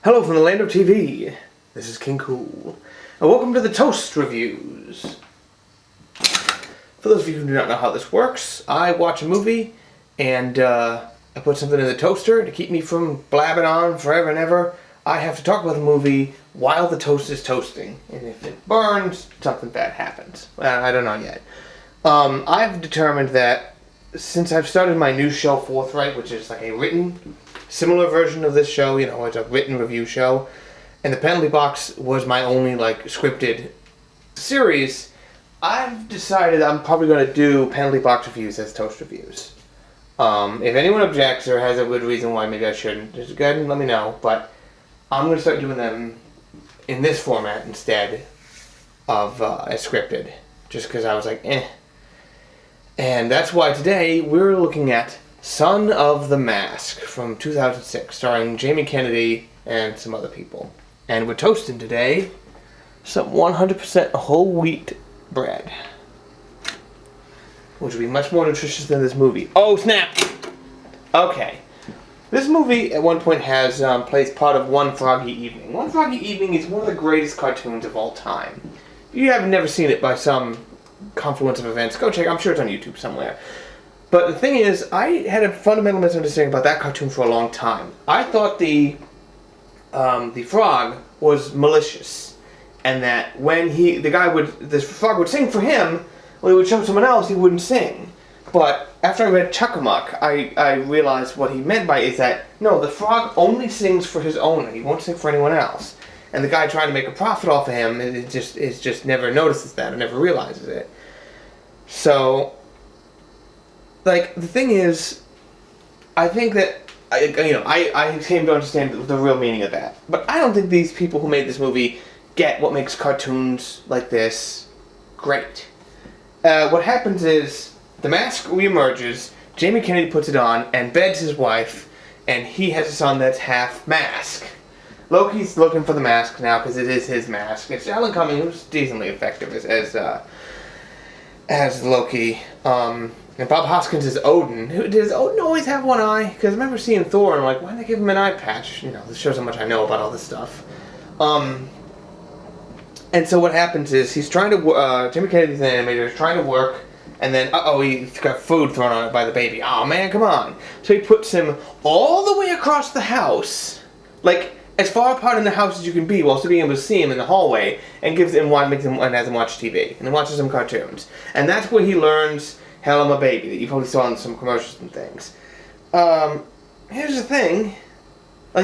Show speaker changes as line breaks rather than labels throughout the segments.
Hello from the land of TV. This is King Kool, and welcome to the Toast Reviews. For those of you who do not know how this works, I watch a movie and I put something in the toaster to keep me from blabbing on forever and ever. I have to talk about the movie while the toast is toasting, and if it burns, something bad happens. I don't know yet. I've determined that since I've started my new show, Forthright, which is like a written, similar version of this show, it's a written review show, and the Penalty Box was my only, scripted series, I've decided I'm probably going to do Penalty Box reviews as Toast reviews. If anyone objects or has a good reason why maybe I shouldn't, just go ahead and let me know, but I'm going to start doing them in this format instead of as scripted, just because I was like, eh. And that's why today we're looking at Son of the Mask from 2006, starring Jamie Kennedy and some other people. And we're toasting today some 100% whole wheat bread, which will be much more nutritious than this movie. Oh, snap! Okay. This movie at one point has plays part of One Froggy Evening. One Froggy Evening is one of the greatest cartoons of all time. If you have never seen it by some confluence of events, go check. I'm sure it's on YouTube somewhere. But the thing is, I had a fundamental misunderstanding about that cartoon for a long time. I thought the frog was malicious, and that when this frog would sing for him, when he would show someone else, he wouldn't sing. But after I read Chuckamuck, I realized what he meant by it is that, no, the frog only sings for his owner. He won't sing for anyone else. And the guy trying to make a profit off of him is just never notices that and never realizes it. So, the thing is, I think that, I came to understand the real meaning of that. But I don't think these people who made this movie get what makes cartoons like this great. What happens is, the mask reemerges, Jamie Kennedy puts it on, and beds his wife, and he has a son that's half mask. Loki's looking for the mask now because it is his mask. It's Alan Cumming, who's decently effective as Loki. And Bob Hoskins is Odin. Does Odin always have one eye? Because I remember seeing Thor and I'm like, why did they give him an eye patch? This shows how much I know about all this stuff. And so what happens is he's trying to Jimmy Kennedy's an animator, is trying to work, and then he got food thrown on it by the baby. Oh man, come on! So he puts him all the way across the house, as far apart in the house as you can be, while still being able to see him in the hallway, and has him watch TV, and then watches some cartoons. And that's where he learns Hell, I'm a Baby, that you probably saw in some commercials and things. Here's the thing.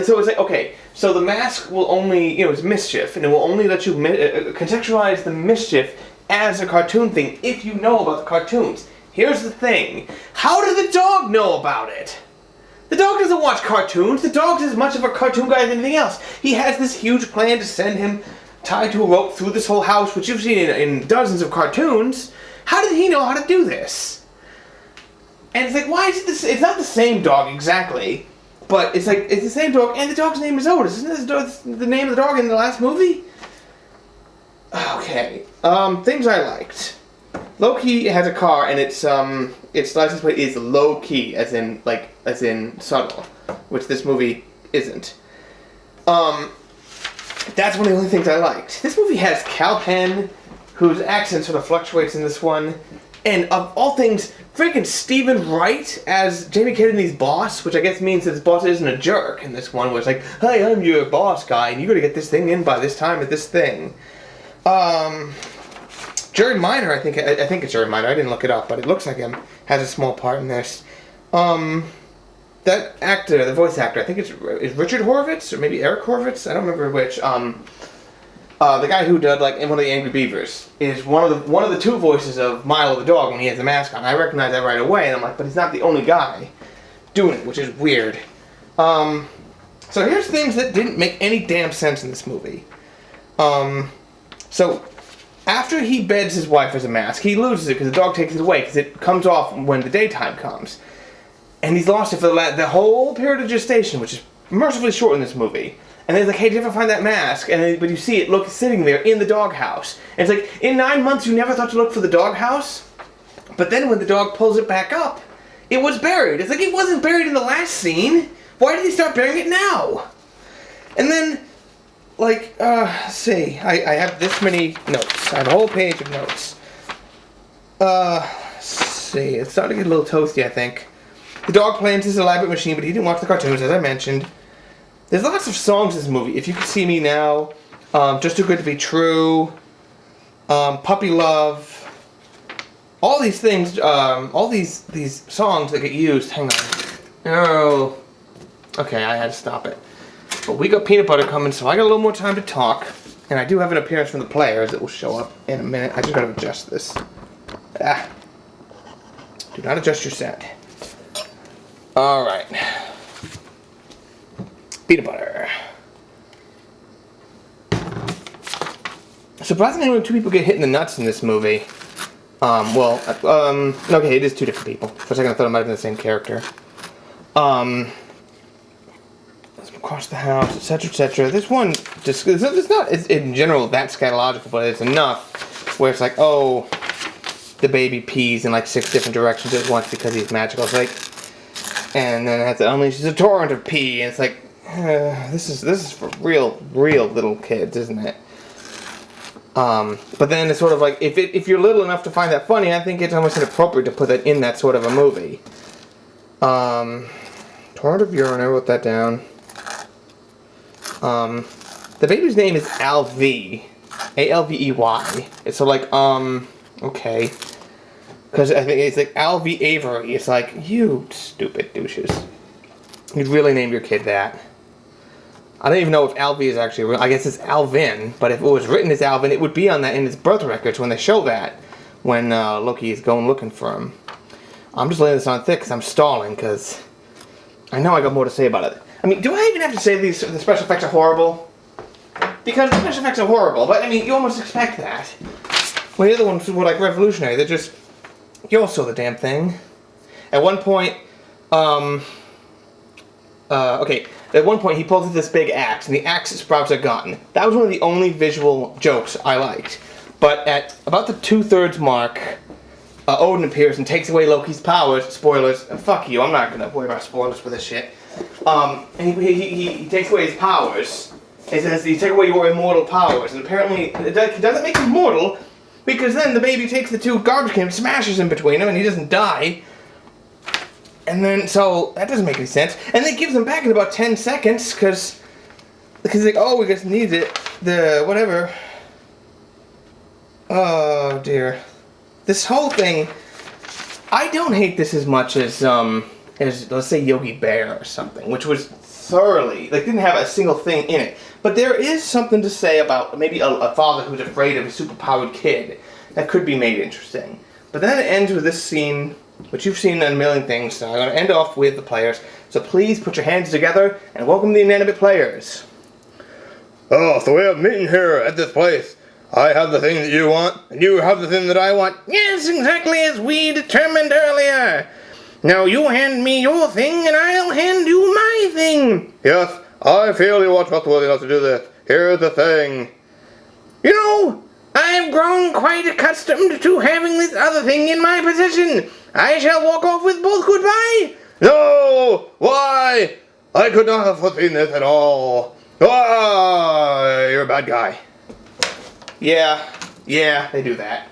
So it's okay, so the mask will only, it's mischief, and it will only let you contextualize the mischief as a cartoon thing if you know about the cartoons. Here's the thing. How did the dog know about it? The dog doesn't watch cartoons. The dog's as much of a cartoon guy as anything else. He has this huge plan to send him tied to a rope through this whole house, which you've seen in dozens of cartoons. How did he know how to do this? And it's why is it this? It's not the same dog exactly, but it's the same dog, and the dog's name is Otis. Isn't this the name of the dog in the last movie? Okay. Things I liked. Loki has a car, and its license plate is low key, as in subtle, which this movie isn't. That's one of the only things I liked. This movie has Cal Penn, whose accent sort of fluctuates in this one, and of all things, freaking Stephen Wright as Jamie Kennedy's boss, which I guess means that his boss isn't a jerk in this one, where it's like, hey, I'm your boss guy, and you gotta get this thing in by this time at this thing. Jerry Minor, I think it's Jerry Minor, I didn't look it up, but it looks like him, has a small part in this. That actor, the voice actor, I think it's Richard Horvitz, or maybe Eric Horvitz, I don't remember which, the guy who did, in one of the Angry Beavers, is one of the two voices of Milo the dog when he has the mask on. I recognize that right away, and I'm like, but he's not the only guy doing it, which is weird. So here's things that didn't make any damn sense in this movie. So, after he beds his wife as a mask, he loses it because the dog takes it away, because it comes off when the daytime comes. And he's lost it for the whole period of gestation, which is mercifully short in this movie. And then he's like, hey, did you ever find that mask? But you see it sitting there in the doghouse. And it's in 9 months you never thought to look for the doghouse? But then when the dog pulls it back up, it was buried. It's it wasn't buried in the last scene. Why did he start burying it now? And then like, let's see. I have this many notes. I have a whole page of notes. Let's see. It's starting to get a little toasty, I think. The dog plans his elaborate machine, but he didn't watch the cartoons, as I mentioned. There's lots of songs in this movie. If You Could See Me Now, Just Too Good to Be True, Puppy Love, all these things, all these songs that get used. Hang on. Oh. Okay, I had to stop it. But we got peanut butter coming, so I got a little more time to talk. And I do have an appearance from the players that will show up in a minute. I just gotta adjust this. Ah. Do not adjust your set. Alright. Peanut butter. Surprisingly, only 2 people get hit in the nuts in this movie. Okay, it is 2 different people. For a second I thought it might have been the same character. Across the house, etc., etc. This one, just it's not in general that scatological, but it's enough where it's like, oh, the baby pees in like 6 different directions at once because he's magical. It's like, and then it has to unleash a torrent of pee, and it's like, this is for real little kids, isn't it? But then it's sort of like, if you're little enough to find that funny, I think it's almost inappropriate to put that in that sort of a movie. Torrent of urine, I wrote that down. The baby's name is Alvey. A-L-V-E-Y. It's so like, okay. Because I think it's like Alvey Avery. It's like, you stupid douches. You'd really name your kid that. I don't even know if Alvey is actually real. I guess it's Alvin. But if it was written as Alvin, it would be on that in his birth records when they show that. When Loki is going looking for him. I'm just laying this on thick because I'm stalling. Because I know I got more to say about it. I mean, do I even have to say the special effects are horrible? Because the special effects are horrible, but I mean, you almost expect that. When the other ones were like revolutionary, they're just, you all saw the damn thing. At one point, okay, at one point he pulls out this big axe, and the axe sprouts a gun. That was one of the only visual jokes I liked. But at about the 2/3 mark, Odin appears and takes away Loki's powers. Spoilers. Fuck you, I'm not gonna worry about spoilers for this shit. And he takes away his powers. He says, you take away your immortal powers. And apparently, it doesn't make him mortal, because then the baby takes the 2 garbage cans, smashes in between them, and he doesn't die. And then, so, that doesn't make any sense. And then gives him back in about 10 seconds, because like, oh, we just need it. Whatever. Oh, dear. This whole thing, I don't hate this as much as let's say Yogi Bear or something, which was thoroughly, like, didn't have a single thing in it. But there is something to say about maybe a father who's afraid of a superpowered kid that could be made interesting. But then it ends with this scene, which you've seen in a million things, so I'm going to end off with the players. So please put your hands together and welcome the inanimate players.
Oh, so we have meeting here at this place. I have the thing that you want, and you have the thing that I want.
Yes, exactly as we determined earlier. Now you hand me your thing, and I'll hand you my thing.
Yes, I feel you are trustworthy enough to do this. Here's the thing.
You know, I've grown quite accustomed to having this other thing in my possession. I shall walk off with both goodbye.
No! Why? I could not have foreseen this at all. Ah, you're a bad guy.
Yeah, they do that.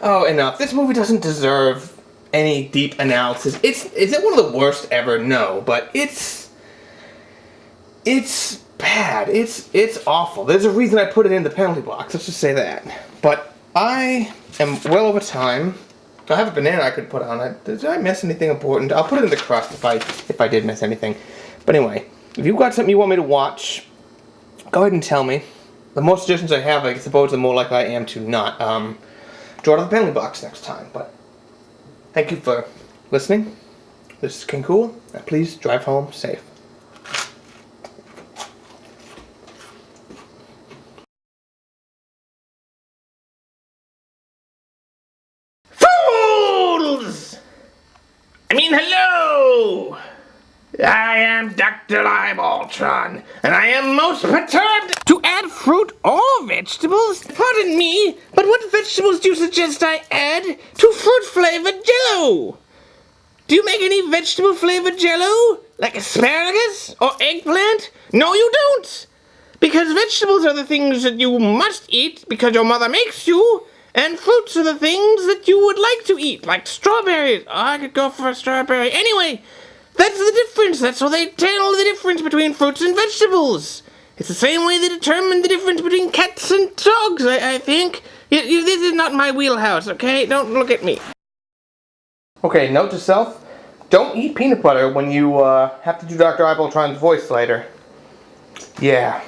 Oh, enough. This movie doesn't deserve any deep analysis. Is it one of the worst ever? No, but it's bad. It's awful. There's a reason I put it in the penalty box. Let's just say that. But I am well over time. I have a banana I could put on it. Did I miss anything important? I'll put it in the crust if I did miss anything. But anyway, if you've got something you want me to watch, go ahead and tell me. The more suggestions I have, I suppose, the more likely I am to not draw to the penalty box next time. But thank you for listening. This is King Kool, and please drive home safe.
Fools! Hello! I am Dr. Eyebaltron, and I am most perturbed to add fruit or vegetables. Pardon me, but what vegetables do you suggest I add to fruit-flavored Jell-O? Do you make any vegetable-flavored Jell-O? Like asparagus or eggplant? No, you don't! Because vegetables are the things that you must eat because your mother makes you, and fruits are the things that you would like to eat, like strawberries. Oh, I could go for a strawberry. Anyway, that's the difference. That's how they tell the difference between fruits and vegetables. It's the same way they determine the difference between cats and dogs, I think. This is not my wheelhouse, okay? Don't look at me.
Okay, note to self, don't eat peanut butter when you have to do Dr. Eyeboltron's voice later. Yeah.